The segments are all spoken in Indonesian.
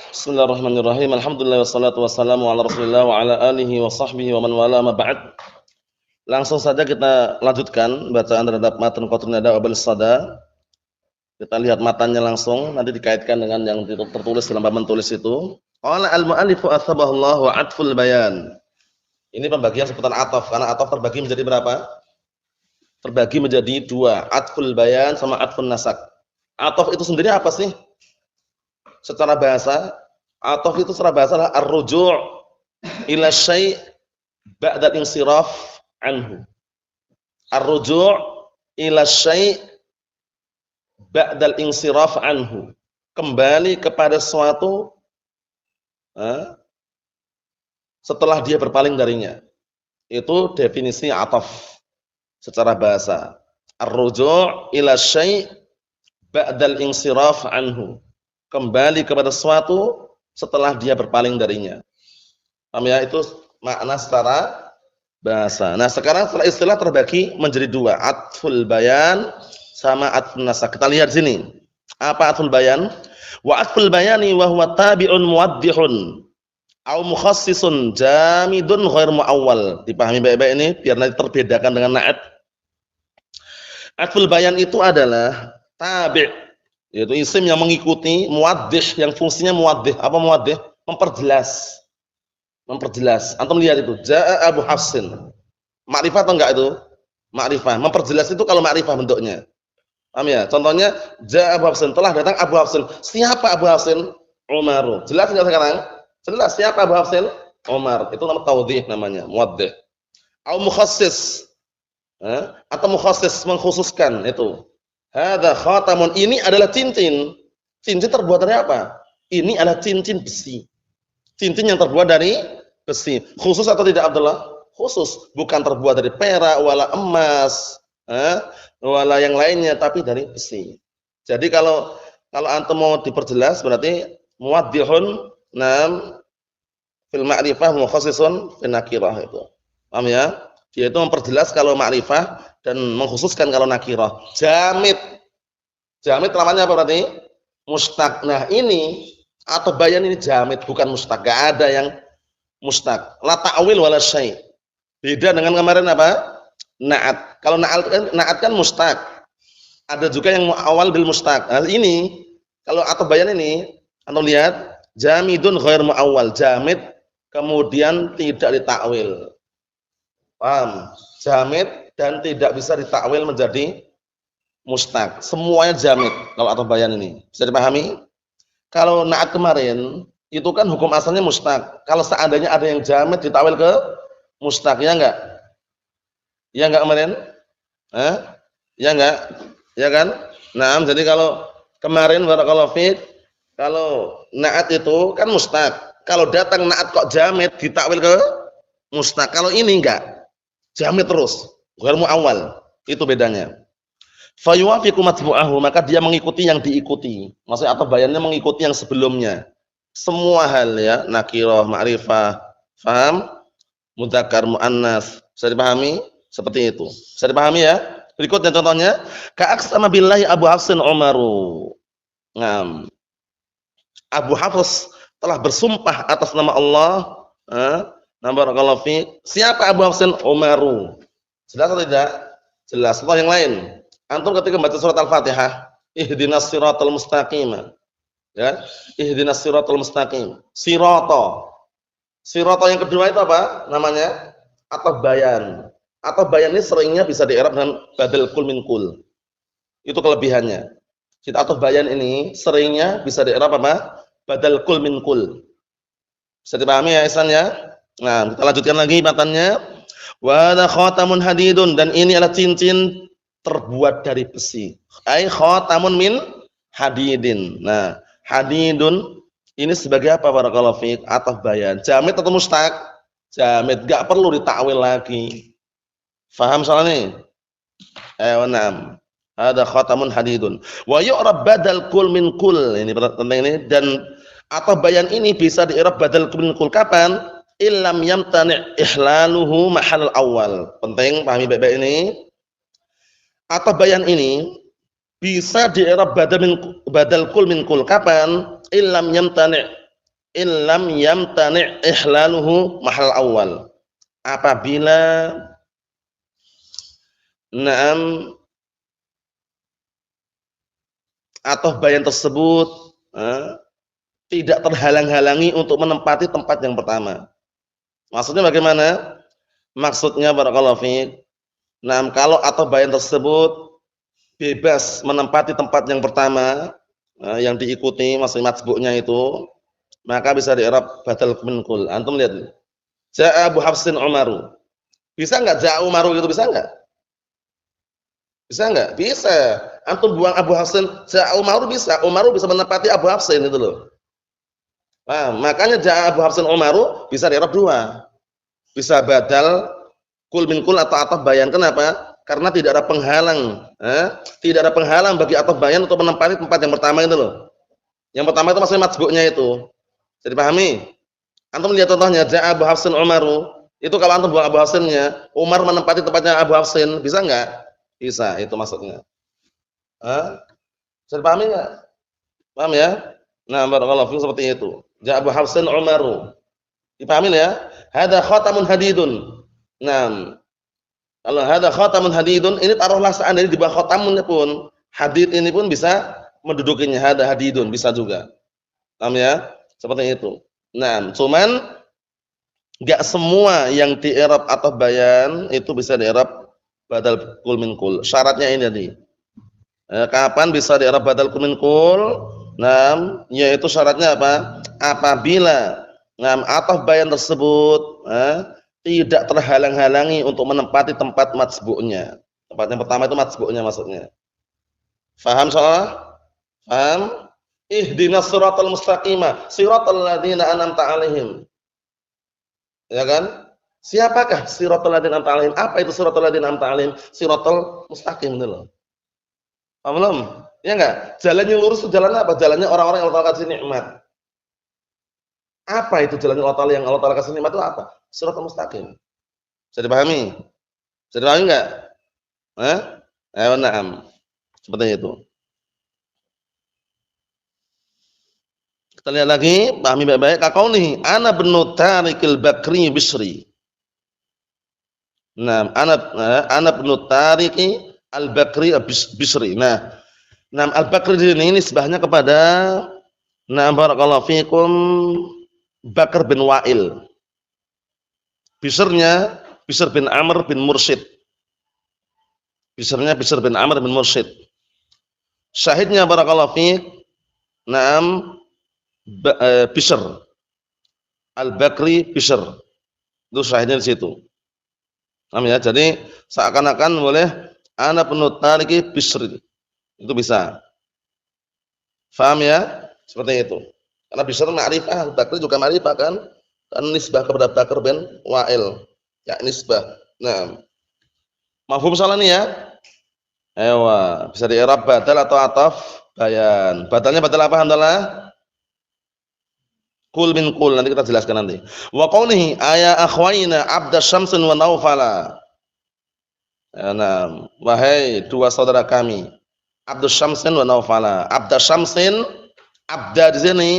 Bismillahirrahmanirrahim. Alhamdulillah wassalatu wassalamu ala Rasulillah wa ala alihi wa sahbihi wa man wala ma ba'd. Langsung saja kita lanjutkan bacaan terhadap matan Qatrun Nada wa Balis Sada. Kita lihat matanya langsung, nanti dikaitkan dengan yang tertulis dalam papan tulis itu. Qala al-mu'allifu athabahullah wa atful bayan. Ini pembagian sebutan ataf, karena ataf terbagi menjadi berapa? Terbagi menjadi dua, atful bayan sama atfun nasak. Ataf itu sendiri apa sih? Secara bahasa, ataf itu secara bahasa adalah ar-ruju' ila syai' ba'da insiraf anhu. Ar-ruju' ila syai' ba'da insiraf anhu. Kembali kepada sesuatu setelah dia berpaling darinya. Itu definisi ataf secara bahasa. Ar-ruju' ila syai' ba'da insiraf anhu. Kembali kepada sesuatu setelah dia berpaling darinya. Paham ya? Itu makna secara bahasa. Nah, sekarang setelah istilah terbagi menjadi dua, atful bayan sama atfun nasak. Kita lihat sini. Apa atful bayan? Wa atful bayani wa huwa tabi'un muwaddihun au mukhassisun jamidun ghair muawwal. Dipahami baik-baik ini biar nanti terbedakan dengan na'at. Atful bayan itu adalah tabi', yaitu isim yang mengikuti, muwaddih yang fungsinya muwaddih. Apa muwaddih? Memperjelas. Memperjelas. Antum lihat itu, jaa Abu Hafsin. Ma'rifah atau enggak itu? Ma'rifah. Memperjelas itu kalau ma'rifah bentuknya. Paham ya? Contohnya, jaa Abu Hafsin, telah datang Abu Hafsin. Siapa Abu Hafsin? Umaru. Jelas enggak sekarang? Jelas. Siapa Abu Hafsin? Umar. Itu nama taudhih namanya, muwaddih. Au mukhassis. Atau mukhassis, mengkhususkan itu. Hadza khatamun, ini adalah cincin. Cincin terbuat dari apa? Ini adalah cincin besi. Cincin yang terbuat dari besi. Khusus atau tidak Abdullah? Khusus, bukan terbuat dari perak wala emas, wala yang lainnya, tapi dari besi. Jadi kalau antum mau diperjelas berarti muwaddihun nam fil ma'rifah mukhassisun fil nakirah itu. Paham ya? Dia itu memperjelas kalau ma'rifah dan mengkhususkan kalau nakirah. Jamid. Jamid namanya apa berarti? Mustaq. Nah, ini atau bayan ini jamid, bukan mustaq. Enggak ada yang mustaq. La ta'wil wala syai'. Beda dengan kemarin apa? Na'at. Kalau na'at kan mustaq. Ada juga yang muawwal bil mustaq. Nah, ini kalau atau bayan ini antum lihat jamidun ghair muawwal. Jamid kemudian tidak ditakwil. Paham? Jamid dan tidak bisa ditakwil menjadi mustaq. Semuanya jamid kalau atau bayan ini. Bisa dipahami? Kalau na'at kemarin itu kan hukum asalnya mustaq. Kalau seandainya ada yang jamid ditakwil ke mustaq, ya enggak? Ya enggak kemarin? Ya enggak? Ya kan? Nah, jadi kalau kemarin barakallahu fiik, kalau na'at itu kan mustaq. Kalau datang na'at kok jamid ditakwil ke mustaq. Kalau ini enggak. Jamid terus, ghair muawwal. Itu bedanya. Fa yuwafiqu matbu'ahu, maka dia mengikuti yang diikuti. Maksudnya atau bayannya mengikuti yang sebelumnya. Semua hal ya, nakirah, ma'rifah, paham? Mudzakkar, muannas. Bisa dipahami? Seperti itu. Bisa dipahami ya? Berikutnya contohnya, ka'aqsama billahi Abu Hafsin Umaru. Ngam. Abu Hafs telah bersumpah atas nama Allah, barakallahu fiik. Siapa Abu Hafsin? Umaru. Jelas atau tidak? Jelas. Contoh yang lain. Antum ketika membaca surat Al-Fatihah, ihdinas siratal mustaqim. Ya, ihdinas siratal mustaqim. Sirata. Sirata yang kedua itu apa? Namanya atau bayan. Atau bayan ini seringnya bisa di-i'rab dengan badal kul min kul. Itu kelebihannya. Atau bayan ini seringnya bisa di-i'rab apa? Badal kul min kul. Bisa dipahami ya Ihsan ya? Nah, kita lanjutkan lagi matanya. Wa hadza khatamun hadidun, dan ini adalah cincin terbuat dari besi. Ai khatamun min hadidin. Nah, hadidun ini sebagai apa barakallahu fiik? Ataf bayan. Jamid atau mustaq? Jamid, enggak perlu ditakwil lagi. Faham soal ini? Na'am. Hadza khatamun hadidun. Wa yu'rab badal kul min kul. Ini penting ini, dan atau bayan ini bisa di-i'rab badal kul min kul kapan? Illam yamtani' ihlaluhu mahal awal. Penting pahami baik-baik ini. Atau bayan ini bisa di-i'rab badal kul min kul kapan? Illam yamtani' illam yamtani' ihlaluhu mahal awal. Apabila na'am atau bayan tersebut tidak terhalang-halangi untuk menempati tempat yang pertama. Maksudnya bagaimana? Maksudnya barakallahu fiik. Nah, kalau atau bayan tersebut bebas menempati tempat yang pertama yang diikuti maksudnya matbu'nya itu, maka bisa di-i'rab badal min kul. Antum lihat. Ja'a Abu Hafsin Umaru. Bisa enggak ja'a Umaru itu bisa enggak? Bisa enggak? Bisa. Antum buang Abu Hafsin, ja'a Umaru bisa. Umaru bisa menempati Abu Hafsin itu loh. Nah, makanya ja'a Abu Hafsin Umaru bisa di-i'rab dua. Bisa badal kul min kul atau ataf bayan. Kenapa? Karena tidak ada penghalang, tidak ada penghalang bagi ataf bayan untuk menempati tempat yang pertama itu loh. Yang pertama itu maksudnya matbu'nya itu. Jadi pahami? Antum lihat contohnya ja'a Abu Hafsin Umaru. Itu kalau antum buang Abu Hafsinnya, Umar menempati tempatnya Abu Hafsin, bisa enggak? Bisa, itu maksudnya. Bisa dipahami enggak? Paham ya? Nah, barakallahu fiikum seperti itu. Ja'a Abu Hafsin Umaru. Dipahami ya? Hadza khatamun hadidun. Nah, kalau hadza khatamun hadidun, ini taruhlah seandainya di bawah khatamunnya pun, hadid ini pun bisa mendudukinya, hadza hadidun bisa juga. Paham ya? Seperti itu. Nah, cuman enggak semua yang di-i'rab atau bayan itu bisa di-i'rab badal kul min kul. Syaratnya ini tadi. Kapan bisa di-i'rab badal kul min kul? Nah, yaitu syaratnya apa? Apabila ataf bayan tersebut tidak terhalang-halangi untuk menempati tempat matsbu'nya. Tempat yang pertama itu matsbu'nya maksudnya. Faham soalnya? Faham? Ihdinas siratal mustaqimah, siratal ladzina an'amta 'alaihim. Ya kan? Siapakah siratal ladzina an'amta 'alaihim? Apa itu siratal ladzina an'amta 'alaihim? Siratal mustaqim itu loh. Paham belum? Ya enggak? Jalan yang lurus itu jalan apa? Jalannya orang-orang yang Allah Ta'ala kasih nikmat. Apa itu jalan Allah Ta'ala yang Allah Ta'ala kasih nikmat itu apa? Siratal mustaqim. Bisa dipahami? Bisa dipahami enggak? Ayo na'am. Seperti itu. Kita lihat lagi, pahami baik-baik. Kaqaulihi ana ibnu Tariqil Bakri Bisri. Nah, ana ibnu Tariqi Al-Bakri Bisri. Nah, Al-Bakri ini nisbahnya kepada barakallahu fikum Bakar bin Wa'il. Bisrnya Bisr bin Amr bin Mursyid. Bisrnya Bisr bin Amr bin Mursyid. Syahidnya barakallahu fik. Bisr. Al-Bakri Bisr. Itu syahidnya di situ. Paham ya? Jadi seakan-akan boleh ana penut tariki Bisri. Itu bisa. Paham ya? Seperti itu. Karena Bisr ma'rifah, Bakri juga ma'rifah kan? Kan nisbah kepada Bakar bin Wa'il. Ya nisbah. Nah. Mafhum soal ini ya? Ewa, bisa di-i'rab badal atau ataf bayan. Badalnya badal apa alhamdulillah? Kul min kul, nanti kita jelaskan nanti. Wa qawlihi aya akhwaina Abda Syamsin wa Naufala. Nah, wahai dua saudara kami, Abdus Syamsin wa Naufala. Abda Syamsin, abda di sini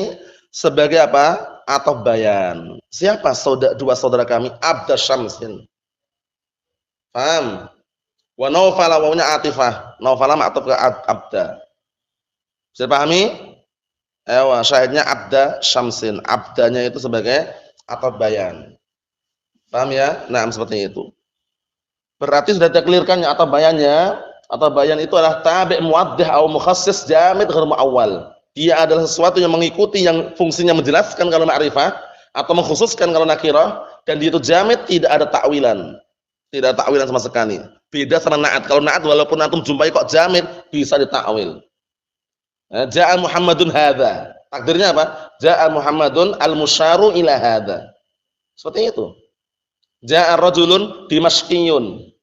sebagai apa? Ataf bayan. Siapa dua saudara kami? Abda Syamsin. Paham? Wa Naufala wawunya atifah. Naufala ma'tuf ke abda. Bisa dipahami? Ewa, syahidnya Abda Syamsin. Abdanya itu sebagai ataf bayan. Paham ya? Nah, seperti itu. Berarti sudah dikelirkan ya ataf bayannya. Ataf bayan itu adalah tabi' muwaddih atau mukhassis jamid ghair muawwal. Dia adalah sesuatu yang mengikuti yang fungsinya menjelaskan kalau ma'rifah atau mengkhususkan kalau nakirah, dan dia itu jamid, tidak ada ta'wilan. Tidak ada ta'wilan sama sekali. Beda sama na'at. Kalau na'at walaupun antum jumpai kok jamid, bisa dita'wil. Ja'a Muhammadun hadza. Takdirnya apa? Ja'a Muhammadun al-musyaru ila hadza. Seperti itu. Ja'a rajulun dimashqiyun.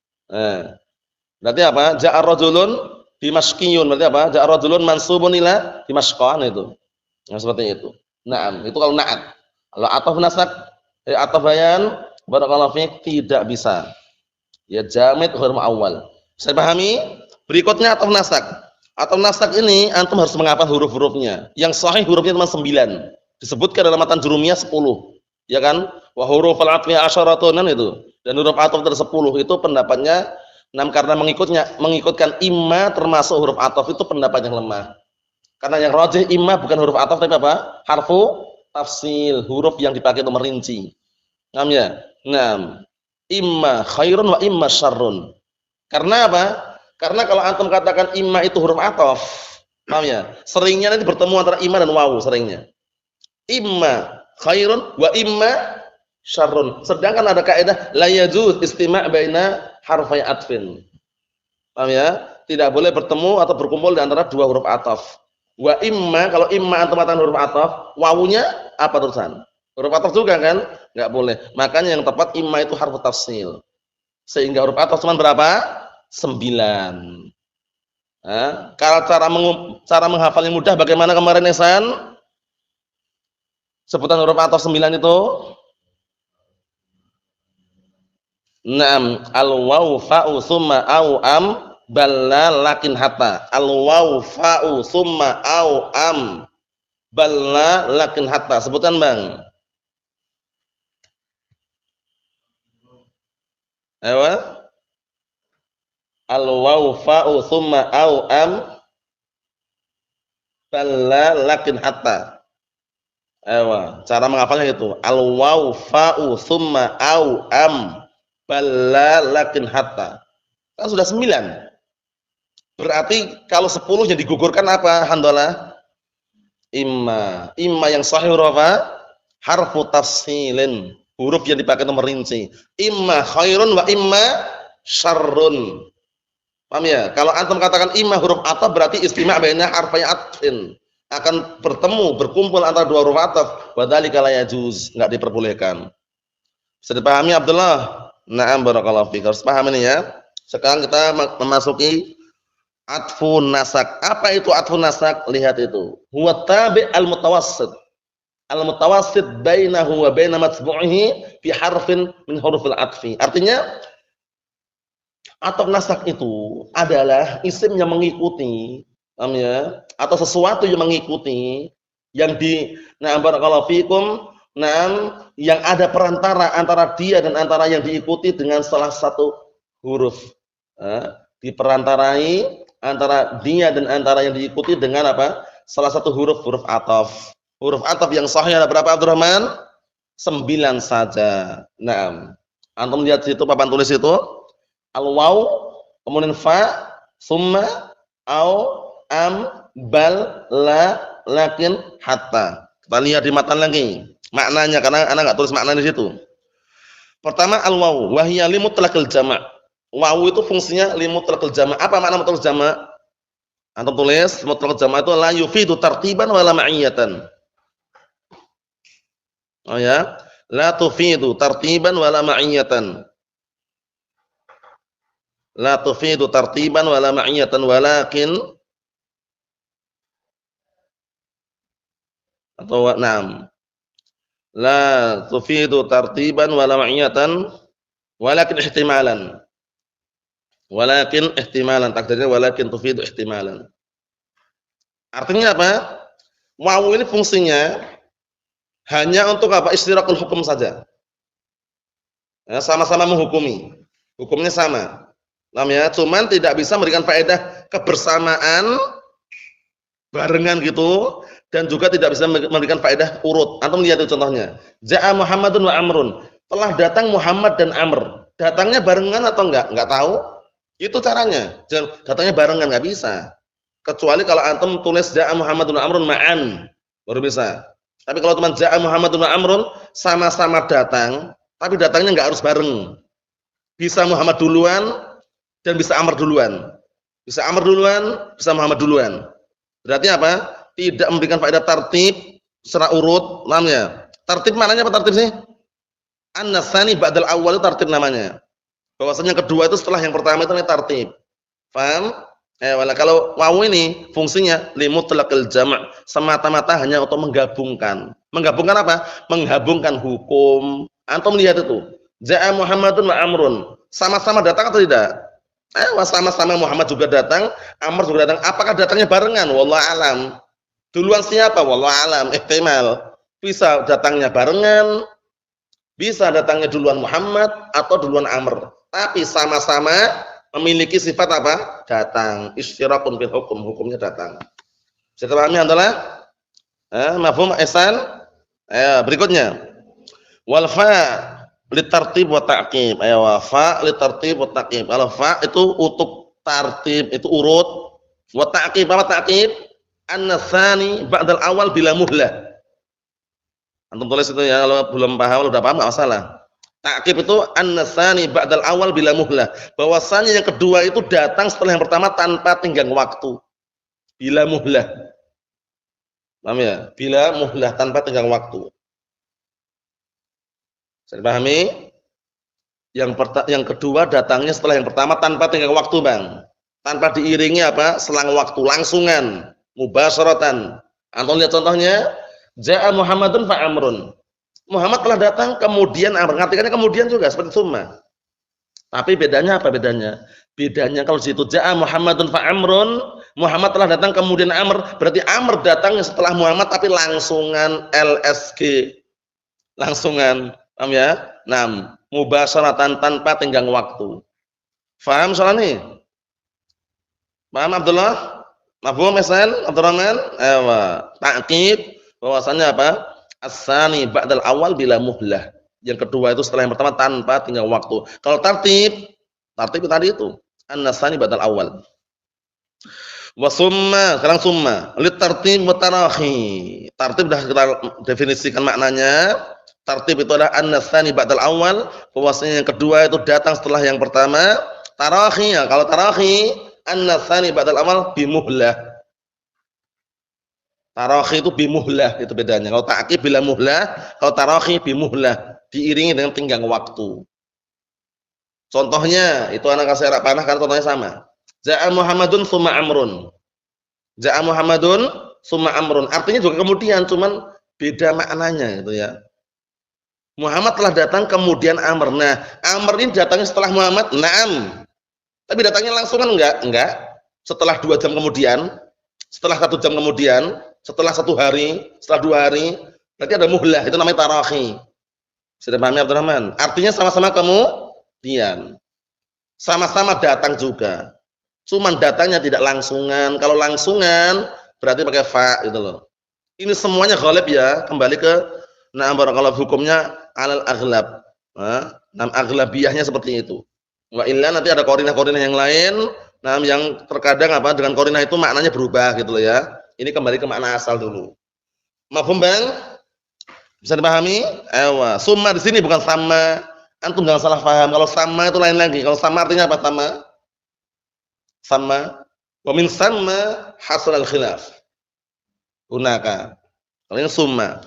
Berarti apa? Ja'a rajulun dimashqiyun. Berarti apa? Ja'a rajulun mansubun ila dimashqan itu. Nah, seperti itu. Naam, itu kalau na'at. Kalau ataf nasab, ataf bayan, barakallahu fiik, tidak bisa. Ya jamid ghair muawwal. Bisa dipahami? Berikutnya ataf nasab. Atau nasak ini antum harus menghafal huruf-hurufnya. Yang sahih hurufnya cuma 9. Disebutkan dalam matan jurumiyah 10. Ya kan? Wa huruful atfi asyaratun itu. Dan huruf ataf ada 10 itu pendapatnya karena mengikutkan imma termasuk huruf ataf itu pendapat yang lemah. Karena yang rajih imma bukan huruf ataf tapi apa? Harfu tafsil, huruf yang dipakai untuk merinci. Paham ya? Naam. Imma khairun wa imma syarrun. Karena apa? Karena kalau antum katakan imma itu huruf ataf, paham ya? Seringnya nanti bertemu antara imma dan wawu seringnya. Imma khairun wa imma syarrun. Sedangkan ada kaidah la yajuz istima' baina harfai atfin. Paham ya? Tidak boleh bertemu atau berkumpul di antara dua huruf ataf. Wa imma, kalau imma antum katakan huruf ataf, wawunya apa terusan? Huruf ataf juga kan? Enggak boleh. Makanya yang tepat imma itu harfu tafsil. Sehingga huruf ataf cuma berapa? 9. Kalau cara menghafalnya mudah bagaimana kemarin Ihsan? Sebutan huruf ataf 9 itu? Naam, al-waw fa'u summa au am balla lakin hatta. Al-waw fa'u summa au am balla lakin hatta. Sebutkan Bang. Ayo. Al-waw fa'u summa au am balla lakin hatta. Ayo, cara menghafalnya itu. Al-waw fa'u summa au am balla lakin hatta. Kan sudah 9. Berarti kalau 10-nya digugurkan apa Handalah? Imma. Imma yang sahih huruf apa? Harfu tafsilin. Huruf yang dipakai untuk merinci. Imma khairun wa imma syarrun. Paham ya? Kalau antum katakan imma huruf ataf berarti istima' baina harfai atfin. Akan bertemu, berkumpul antara dua huruf ataf. Wa dzalika la yajuz, enggak diperbolehkan. Bisa dipahami Abdullah? Na'am barakallahu fiik. Harus paham ini ya. Sekarang kita memasuki atfun nasak. Apa itu atfun nasak? Lihat itu. Huwa tabi' al-mutawassit. Al-mutawassit bainahu wa baina matbu'ihi fi harfin min hurufil atfi. Artinya ataf nasak itu adalah isim yang mengikuti, paham ya? Atau sesuatu yang mengikuti yang di na'am barakallahu fiikum. Yang ada perantara antara dia dan antara yang diikuti dengan salah satu huruf. Diperantarai antara dia dan antara yang diikuti dengan apa? Salah satu huruf ataf. Huruf ataf yang sahih ada berapa Abdurrahman? 9 saja. Naam. Antum lihat situ papan tulis itu. Al-waw, kemudian fa, summa, au, am, bal, la, lakin, hatta. Kita lihat di matan lagi. Maknanya karena anak enggak tulis maknanya di situ. Pertama al-waw wa hiya li mutlaqil jama'. Waw itu fungsinya li mutlaqil jama'. Apa makna mutlaqil jama'? Antum tulis mutlaqil jama' itu la yufidu tartiban wala ma'iyatan. Oh ya, la tufidu tartiban wala ma'iyatan. La tufidu tartiban wala ma'iyatan walakin atau na'am. La tufidu tartiban wala ma'iyatan walakin ihtimalan. Walakin ihtimalan, takdirnya walakin tufidu ihtimalan. Artinya apa? Wawu ini fungsinya hanya untuk apa? Istirakul hukum saja. Ya, sama-sama menghukumi. Hukumnya sama. Namanya cuman tidak bisa memberikan faedah kebersamaan barengan gitu. Dan juga tidak bisa memberikan faedah urut. Antum lihat itu contohnya. Ja'a Muhammadun wa Amrun. Telah datang Muhammad dan Amr. Datangnya barengan atau enggak? Enggak tahu. Itu caranya. Datangnya barengan enggak bisa. Kecuali kalau antum tulis Ja'a Muhammadun wa Amrun ma'an, baru bisa. Tapi kalau cuma Ja'a Muhammadun wa Amrun sama-sama datang, tapi datangnya enggak harus bareng. Bisa Muhammad duluan dan bisa Amr duluan. Bisa Amr duluan, bisa Muhammad duluan. Berarti apa? Tidak memberikan faedah tartib secara urut, namanya. Tartib maknanya apa tartib sih? An-nasani ba'dal awwal itu tartib namanya. Bahwasanya yang kedua itu setelah yang pertama itu namanya tartib. Paham? Kalau wawu ini fungsinya li mutlaqil jama', semata-mata hanya untuk menggabungkan. Menggabungkan apa? Menggabungkan hukum. Antum lihat itu. Ja'a Muhammadun wa Amrun. Sama-sama datang atau tidak? Sama-sama Muhammad juga datang, Amr juga datang. Apakah datangnya barengan? Wallahu alam. Duluan siapa? Wallahu alam, ihtimal. Bisa datangnya barengan, bisa datangnya duluan Muhammad atau duluan Amr. Tapi sama-sama memiliki sifat apa? Datang. Isyaratun fil hukum, hukumnya datang. Bisa dipahami adalah mafhum ihsan? Berikutnya. Wal fa litartib wa ta'qib. Ayo fa litartib wa ta'qib. Kalau fa itu untuk tartib, itu urut. Wa ta'qib apa ta'qib? An-tsani ba'dal awal bila muhlah. Antum tulis itu ya, kalau belum paham, udah paham enggak masalah. Ta'qib itu an-tsani ba'dal awal bila muhlah. Bahwasanya yang kedua itu datang setelah yang pertama tanpa tenggang waktu. Bila muhlah. Paham ya? Bila muhlah, tanpa tenggang waktu. Saya pahami? Yang kedua datangnya setelah yang pertama tanpa tenggang waktu, Bang. Tanpa diiringi apa? Selang waktu, langsungan, mubasyaratan. Antum lihat contohnya, ja'a Muhammadun fa Amrun. Muhammad telah datang kemudian Amr. Ngartikannya kemudian juga seperti summa. Tapi bedanya apa bedanya? Bedanya kalau situ ja'a Muhammadun fa Amrun, Muhammad telah datang kemudian Amr, berarti Amr datangnya setelah Muhammad tapi langsungan LSG. Langsungan. Paham ya? Nah, mubasyaratan tanpa tenggang waktu. Faham soal ini? Paham Abdullah? Mafhum Hasan? Abdurrahman? Ewa. Ta'qib bahwasanya apa? As-tsani ba'dal awal bila muhlah. Yang kedua itu setelah yang pertama tanpa tenggang waktu. Kalau tartib tadi itu an-tsani ba'dal awal. Wa summa, sekarang summa. Lit tartib wa tarahi. Tartib dah kita definisikan maknanya. Tartib itu adalah an-tsani ba'dal awal, bahwasanya yang kedua itu datang setelah yang pertama. Tarahi, ya, kalau tarahi an-tsani ba'dal awal bimuhlah. Tarahi itu bimuhlah, itu bedanya. Kalau ta'qib bila muhlah, kalau tarahi bimuhlah, diiringi dengan tenggang waktu. Contohnya, itu anak kasih rak panah karena contohnya sama. Ja'a Muhammadun tsumma Amrun. Ja'a Muhammadun tsumma Amrun. Artinya juga kemudian, cuman beda maknanya gitu ya. Muhammad telah datang kemudian Amr. Nah, Amr ini datangnya setelah Muhammad, na'am. Tapi datangnya langsung kan enggak? Enggak. Setelah 2 jam kemudian, setelah 1 jam kemudian, setelah 1 hari, setelah 2 hari, berarti ada muhlah, itu namanya tarahi. Sudah paham ya Abdurrahman? Artinya sama-sama kemudian. Sama-sama datang juga. Cuman datangnya tidak langsungan. Kalau langsungan berarti pakai fa gitu loh. Ini semuanya ghalib ya, kembali ke barakallahu hukumnya alal aghlab. Aghlabiyahnya seperti itu. Wa illa nanti ada qarinah-qarinah yang lain, yang terkadang apa dengan qarinah itu maknanya berubah gitu loh ya. Ini kembali ke makna asal dulu. Mafhum Bang? Bisa dipahami? Ewa. Summa di sini bukan sama. Antum jangan salah paham. Kalau sama itu lain lagi. Kalau sama artinya apa sama? Sama. Wa min sama hasal al-khilaf. Hunaka. Kalau ini summa.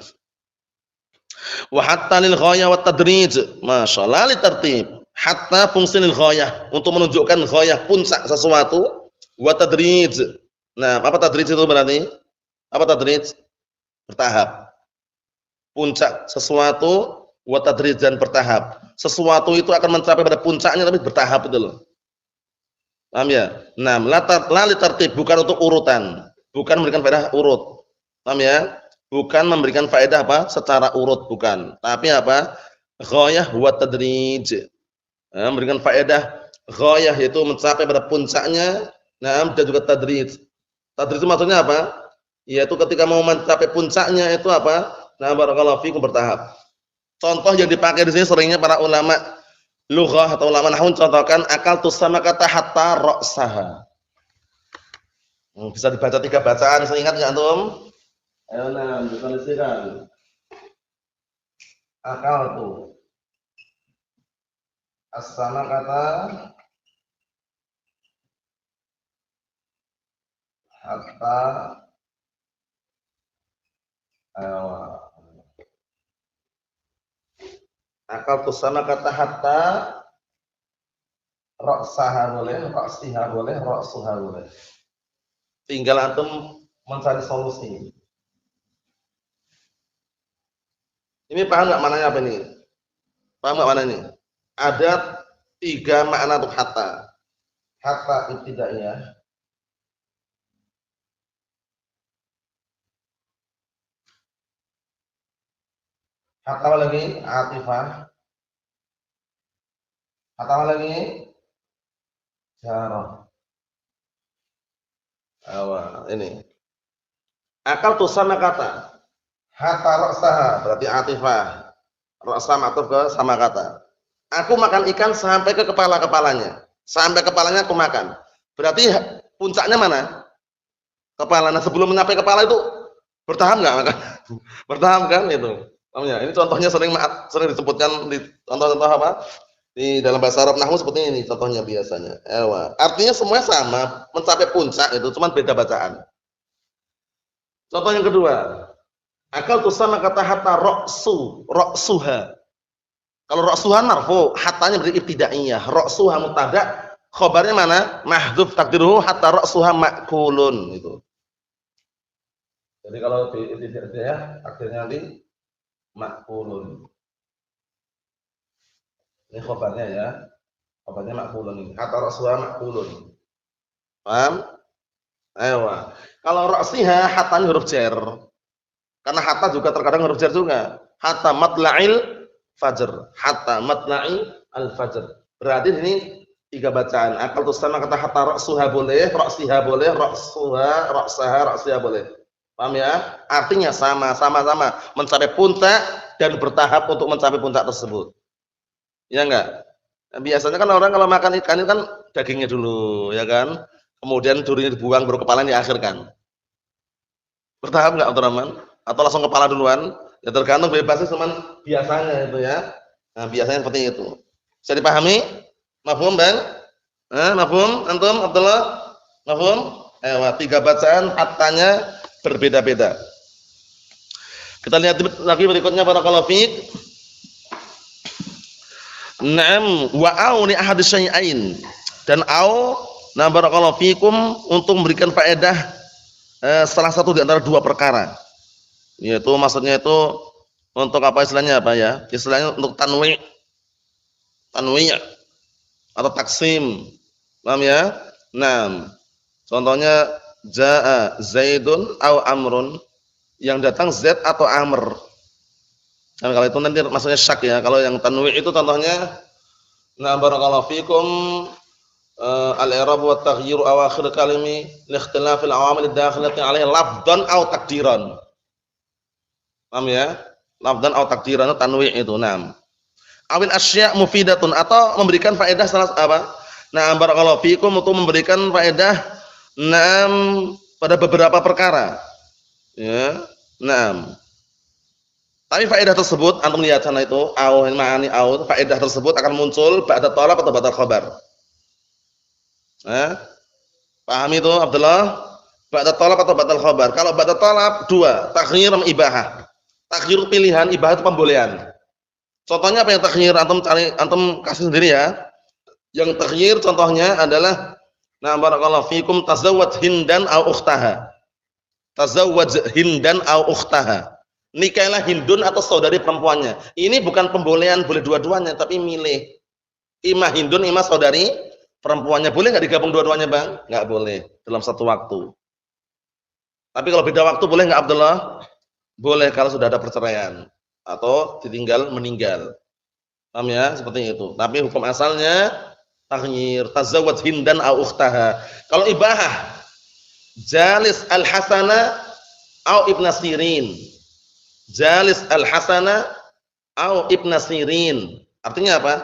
Wa hatta lil ghayah wat tadrij. Masyaallah li tertib. Hatta fungsi lil ghayah, untuk menunjukkan ghayah puncak sesuatu, wa tadrij. Nah, apa tadrij itu berarti? Apa tadrij? Bertahap. Puncak sesuatu wa tadrijan bertahap. Sesuatu itu akan mencapai pada puncaknya tapi bertahap itu loh. Paham ya? Nah, la li tertib, bukan untuk urutan. Bukan memberikan faedah urut. Paham ya? Bukan memberikan faedah apa? Secara urut bukan. Tapi apa? Ghayah wa tadrij. Memberikan faedah ghayah yaitu mencapai pada puncaknya, dan juga tadrij. Tadrij itu maksudnya apa? Yaitu ketika mau mencapai puncaknya itu apa? Barakallahu fikum bertahap. Contoh yang dipakai di sini seringnya para ulama lughah atau ulama nahwu contohkan akaltus samakata hatta ra'saha. Bisa dibaca 3 bacaan, saya ingat enggak antum? Ayo dituliskan. Akaltu as-samakata hatta akaltu samakata hatta ra'saha boleh, ra'siha boleh, ra'suha boleh. Tinggal antum mencari solusi. Ini paham enggak maknanya apa ini? Paham enggak makna ini? Ada 3 makna untuk hatta. Hatta ibtidaiyah. Hatta apa lagi? Atifah. Hatta apa lagi? Jarah. Ini. Akal tuh sama kata. Hatta ra'saha berarti atifah. Ra'sa ma'tuf ke sama kata. Aku makan ikan sampai ke kepala-kepalanya. Sampai kepalanya aku makan. Berarti puncaknya mana? Kepala. Nah, sebelum mencapai kepala itu bertahap enggak makan? Bertahap kan itu. Paham ya? Ini contohnya sering disebutkan di contoh-contoh apa? Di dalam bahasa Arab nahwu seperti ini contohnya biasanya. Artinya semuanya sama, mencapai puncak itu, cuma beda bacaan. Contoh yang kedua, akal tuh sama kata hatta roksuha. Kalau roksuha marfu, hatanya berarti ibtidaiyah. Roksuha mubtada, khobarnya mana? Mahdhuf takdiruhu hatta roksuha makulun itu. Jadi kalau di ibtidaiyah akhirnya nanti makulun. Ini khobarnya ya. Khobarnya makulun ini. Hatta roksuha makulun. Paham? Ayo. Kalau roksiha hatanya huruf jar. Karena hatta juga terkadang huruf jar juga. Hatta matla'il fajr. Hatta matla'il al-fajr. Berarti ini tiga bacaan. Akal tuh sama kata hatta roksuha boleh, roksiha boleh, roksuha, roksaha, roksiha boleh. Paham ya? Artinya sama-sama mencapai puncak dan bertahap untuk mencapai puncak tersebut. Ya enggak? Nah, biasanya kan orang kalau makan ikan itu kan dagingnya dulu, ya kan? Kemudian durinya dibuang, baru kepalanya diakhirkan. Bertahap enggak Abdurrahman? Atau langsung kepala duluan? Ya tergantung bebasnya cuman biasanya itu ya. Nah, biasanya seperti itu. Bisa dipahami? Mafhum, Bang? Mafhum antum Abdullah? Mafhum? Tiga bacaan hattanya berbeda-beda. Kita lihat lagi berikutnya barakallahu fiik. Naam wa au li ahadis syai'ain. Dan au na barakallahu fikum untuk memberikan faedah salah satu di antara dua perkara. Yaitu maksudnya itu untuk apa istilahnya apa ya? Istilahnya untuk tanwi' atau taksim. Paham ya? Naam. Contohnya jaa Zaidun au Amrun, yang datang Zaid atau Amr. Dan kalau itu nanti maksudnya syak ya. Kalau yang tanwi' itu contohnya na barakallahu fikum al-i'rab wa taghyiru awakhir kalimi li ikhtilafil awamil ad-dakhilati 'alaihi lafdhan aw takdiran. Paham ya? Lafdhan aw takdiran itu tanwi' itu. Naam. Awil asya' mufidatun atau memberikan faedah salah apa? Nah, barakallahu fikum untuk memberikan faedah naam pada beberapa perkara. Ya. Naam. Tapi faedah tersebut antum lihat sana itu au ma'ani au faedah tersebut akan muncul ba'da talab atau ba'da khabar. Paham itu Abdullah? Ba'da talab atau ba'da khabar. Kalau ba'da talab dua, takhyir dan ibahah. Takhyir pilihan, ibahah itu pembolehan. Contohnya apa yang takhyir? Antum kasih sendiri ya. Yang takhyir contohnya adalah na barakallahu fikum tazawwaj Hindan au ukhtaha. Tazawwaj Hindan au ukhtaha. Nikahlah Hindun atau saudari perempuannya. Ini bukan pembolehan, boleh dua-duanya, tapi milih. Imah Hindun, imah saudari perempuannya. Boleh nggak digabung dua-duanya, Bang? Nggak boleh dalam satu waktu. Tapi kalau beda waktu boleh nggak Abdullah? Boleh kalau sudah ada perceraian atau ditinggal meninggal. Paham ya? Seperti itu. Tapi hukum asalnya takhyir, tazawwaj Hindan au ukhtaha. Kalau ibahah, jalis al-Hasana au Ibn Sirin. Jalis al-Hasana au Ibn Sirin. Artinya apa?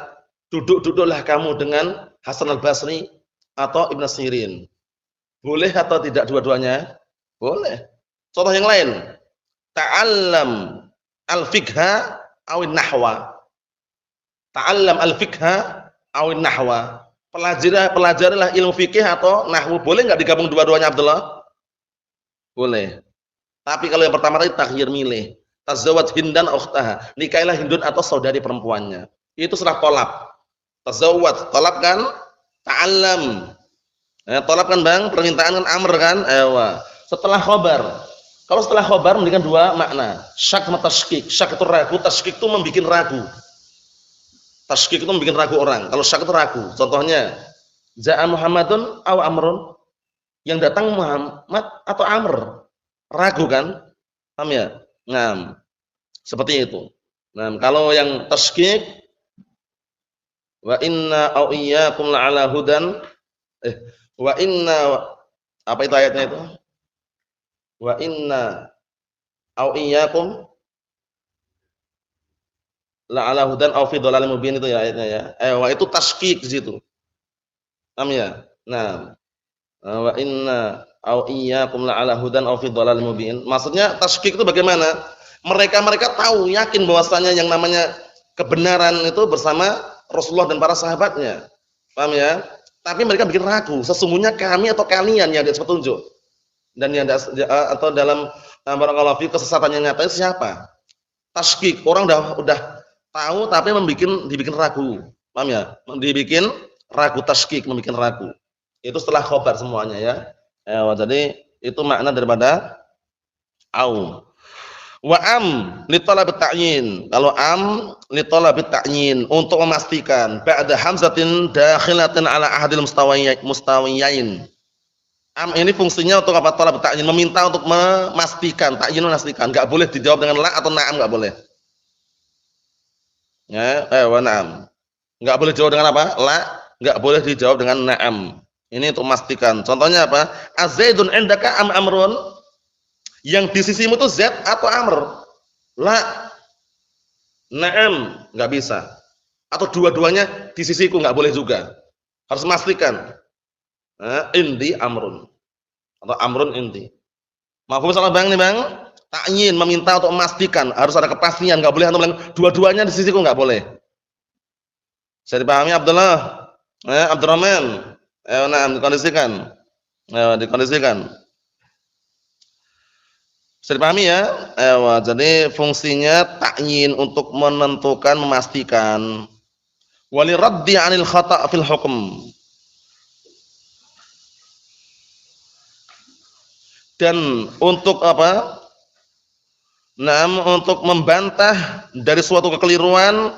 Duduk-duduklah kamu dengan Hasan al-Basri atau Ibn Sirin. Boleh atau tidak dua-duanya? Boleh. Contoh yang lain. Ta'allam al-fiqha awin nahwa. Ta'allam al-fiqha awin nahwa. Pelajarilah ilmu fikih atau nahwu. Boleh enggak digabung dua-duanya Abdullah? Boleh. Tapi kalau yang pertama tadi takhyir milih. Tazawwaj Hindan ukhtaha. Nikahilah Hindun atau saudari perempuannya. Itu setelah tolab. Tazawwaj, tolab kan? Ta'allam. Tolab kan Bang? Permintaan kan amr kan? Setelah khobar. Kalau setelah khobar memberikan dua makna. Syak sama tashkik. Syak itu ragu, tashkik itu membuat ragu. Tashkik itu membuat ragu orang. Kalau syak itu ragu. Contohnya, Ja'a Muhammadun aw Amrun. Yang datang Muhammad atau Amr. Ragu kan? Paham ya? Nah, seperti itu. Nah, kalau yang tasykik wa inna au iyyakum la'ala hudan wa inna apa itu ayatnya itu? Wa inna au iyyakum la'ala hudan au fi dhalalin mubin itu ya ayatnya ya. Wa itu tasykik di situ. Paham ya? Nah, wa inna au iyyakum la'ala hudan au fi dhalalin mubin. Maksudnya tasykik itu bagaimana? Mereka tahu, yakin bahwasanya yang namanya kebenaran itu bersama Rasulullah dan para sahabatnya. Paham ya? Tapi mereka bikin ragu, sesungguhnya kami atau kalian yang di atas petunjuk. Dan yang atau dalam barakallahu fi kesesatan yang nyata itu siapa? Tasykik, orang udah tahu tapi dibikin ragu. Paham ya? Dibikin ragu, tasykik, membikin ragu. Itu setelah khobar semuanya ya. Jadi itu makna daripada au. Wa am li talabit ta'yin. Kalau am li talabit ta'yin, untuk memastikan ba'da hamzatin dakhilatin ala ahadil mustawiyain. Am ini fungsinya untuk apa? Talabit ta'yin, meminta untuk memastikan, ta'yin memastikan. Enggak boleh dijawab dengan la atau na'am, enggak boleh. Ya, wa na'am. Enggak boleh dijawab dengan apa? La, enggak boleh dijawab dengan na'am. Ini untuk memastikan. Contohnya apa? Az-Zaidun indaka am amrun? Yang di sisimu itu Z atau Amr? La. Na'am, enggak bisa. Atau dua-duanya di sisiku, enggak boleh juga. Harus memastikan. Indi amrun. Atau amrun indi. Mafhum salah Bang nih, Bang? Ta'yin, meminta untuk memastikan, harus ada kepastian, enggak boleh bilang dua-duanya di sisiku, enggak boleh. Bisa dipahami Abdullah? Abdurrahman. Nah, dikondisikan. Dikondisikan. Bisa dipahami ya? Jadi fungsinya ta'yin, untuk menentukan, memastikan. Waliraddi 'anil khata' fil hukm. Dan untuk apa? Nah, untuk membantah dari suatu kekeliruan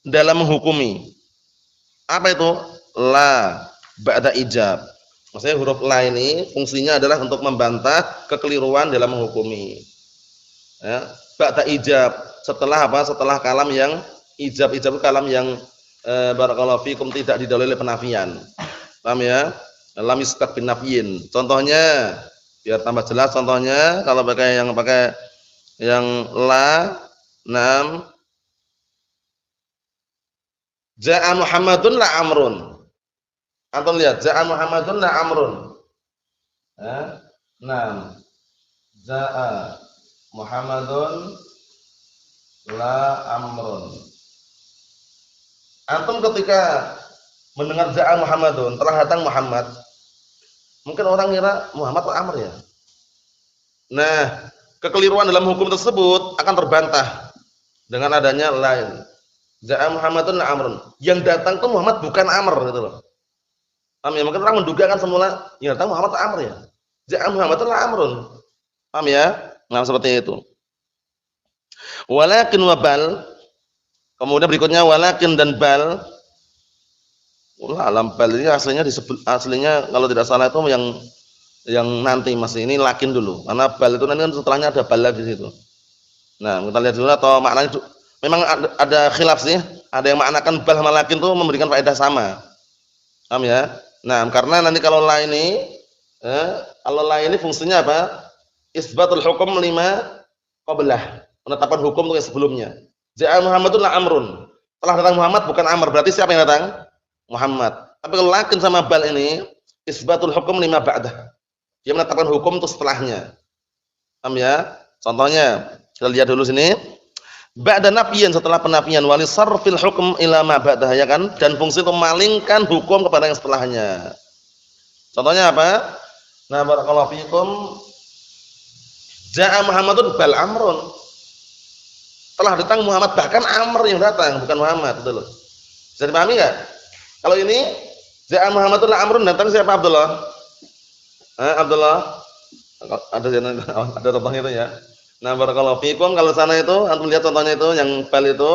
dalam menghukumi. Apa itu? La ba'da ijab. Maksudnya huruf la ini fungsinya adalah untuk membantah kekeliruan dalam menghukumi. Ya, ba'da ijab, setelah apa? Setelah kalam yang ijab itu kalam yang barakallahu fikum tidak didahului oleh penafian. Paham ya? Lam yusbaq bin nafyin. Contohnya biar tambah jelas, contohnya kalau pakai yang la, nam, ja'a Muhammadun la amrun. Antum lihat, ja'a Muhammadun la amrun. Nam, ja'a Muhammadun la amrun. Antum ketika mendengar ja'a Muhammadun, telah datang Muhammad, mungkin orang ngira Muhammad atau Amr ya. Nah, kekeliruan dalam hukum tersebut akan terbantah dengan adanya lain. Ja'a Muhammadun la amrun. Yang datang itu Muhammad bukan Amr gitu loh. Paham ya? Mungkin orang menduga kan semula yang datang Muhammad atau Amr ya. Ja'a Muhammadun la amrun. Paham ya? Nah, seperti itu. Walakin wa bal. Kemudian berikutnya walakin dan bal. Alam bal ini aslinya kalau tidak salah itu yang nanti masih ini lakin dulu. Karena bal itu nanti kan setelahnya ada bal lagi di situ. Nah, kita lihat dulu atau maknanya memang ada khilaf sih. Ada yang maknakan bal sama lakin itu memberikan faedah sama. Paham ya? Nah, karena nanti kalau la ini fungsinya apa? Isbatul hukum lima qablah. Penetapan hukum untuk yang sebelumnya. Ja'a Muhammadun la amrun. Telah datang Muhammad bukan Amr. Berarti siapa yang datang? Muhammad. Tapi kalau lakin sama bal ini isbatul hukum lima ba'dah. Dia menetapkan hukum itu setelahnya. Paham ya? Contohnya, kita lihat dulu sini. Ba'da nafyin, setelah penafian, wali sarfil hukum ila ma ba'dah, ya kan? Dan fungsi itu memalingkan hukum kepada yang setelahnya. Contohnya apa? Nah, barakallahu fikum. Ja'a Muhammadun bal amrun. Telah datang Muhammad, bahkan Amr yang datang, bukan Muhammad, itu loh. Bisa dipahami enggak? Kalau ini ja'a Muhammadun la amrun, datang siapa Abdullah? Abdullah. Ada contohnya itu ya. Nah, barakallahu fikum, kalau sana itu antum lihat contohnya itu yang bal itu.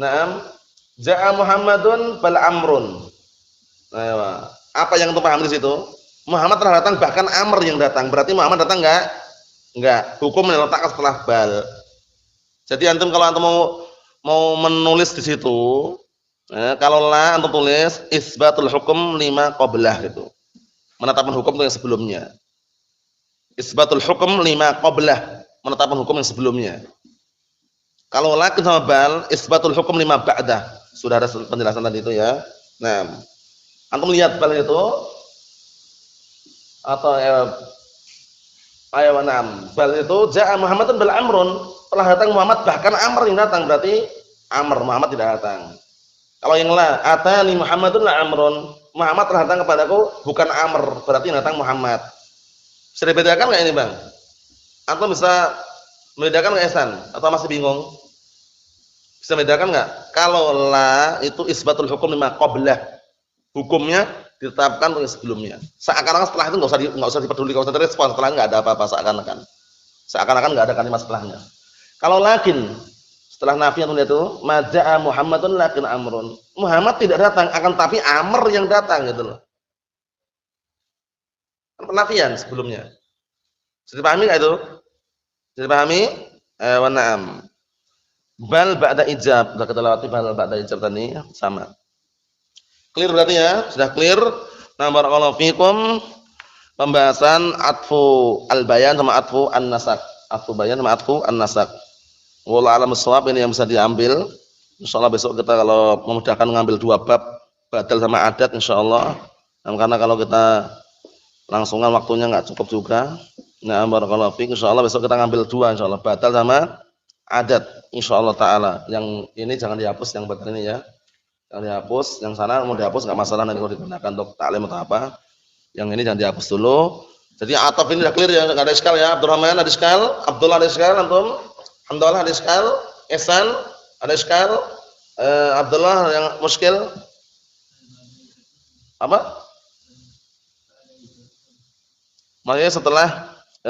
Naam, ja'a Muhammadun bal amrun. Nah, apa yang antum paham di situ? Muhammad telah datang, bahkan Amr yang datang. Berarti Muhammad datang enggak? Enggak. Hukum diletakkan setelah bal. Jadi antum kalau antum mau mau menulis di situ, kalau la antum tulis isbatul hukum lima qablah gitu. Menetapkan hukum yang sebelumnya. Isbatul hukum lima qablah, menetapkan hukum yang sebelumnya. Kalau lakin sama bal, isbatul hukum lima ba'dah. Sudah ada penjelasan tadi itu ya. Nah, antum lihat bal itu atau ayo enam. Bal itu ja'a Muhammadun bal amrun. Telah datang Muhammad, bahkan Amr yang datang, berarti Amr, Muhammad tidak datang. Kalau yang la, atani Muhammadun la amrun. Muhammad telah datang kepadaku, bukan Amr, berarti yang datang Muhammad. Bisa dibedakan enggak ini, Bang? Atau bisa membedakan enggak, Ihsan? Atau masih bingung? Bisa membedakan enggak? Kalau la itu isbatul hukum lima qablah. Hukumnya ditetapkan untuk yang sebelumnya. Seakan-akan setelah itu enggak usah dipeduli, enggak usah direspon, setelah enggak ada apa-apa seakan-akan. Seakan-akan enggak ada kalimat setelahnya. Kalau lakin setelah nafi yang itu, maja'a Muhammadun lakin amrun. Muhammad tidak datang, akan tapi Amr yang datang gitu loh. Penafian sebelumnya. Bisa dipahami enggak itu? Bisa dipahami? Wa na'am. Bal ba'da ijab. Sudah kita lewati bal ba'da ijab tadi, sama. Clear berarti ya? Sudah clear? Nah, barakallahu fikum. Pembahasan atfu al-bayan sama atfu an-nasak. Atfu bayan sama atfu an-nasak. Wallahu a'lam bissawab, ini yang bisa diambil. Insyaallah besok kita kalau memudahkan mengambil dua bab, badal sama adat insyaallah. Nah, karena kalau kita langsungan waktunya enggak cukup juga. Nah, barakallahu fiik, insyaallah besok kita ngambil dua insyaallah, badal sama adat insyaallah taala. Yang ini jangan dihapus, yang badal ini ya. Jangan dihapus, yang sana mau dihapus enggak masalah, nanti kalau digunakan untuk taklim atau apa. Yang ini jangan dihapus dulu. Jadi ataf ini sudah clear ya, enggak ada iskal ya. Abdurrahman ada iskal, Abdullah ada iskal, antum? Alhamdulillah ada iskal, Ihsan ada iskal, Abdullah yang muskil apa? Makanya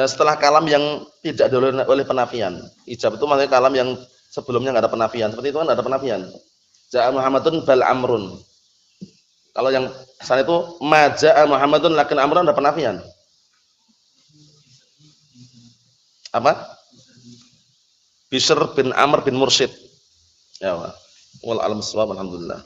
setelah kalam yang tidak didahului oleh penafian. Ijab itu maknanya kalam yang sebelumnya enggak ada penafian. Seperti itu kan ada penafian. Ja'a Muhammadun bal amrun. Kalau yang sana itu maja'a Muhammadun lakin amrun ada penafian. Apa? Bishr bin Amr bin Mursyid. Ya, wal alam shawab, alhamdulillah.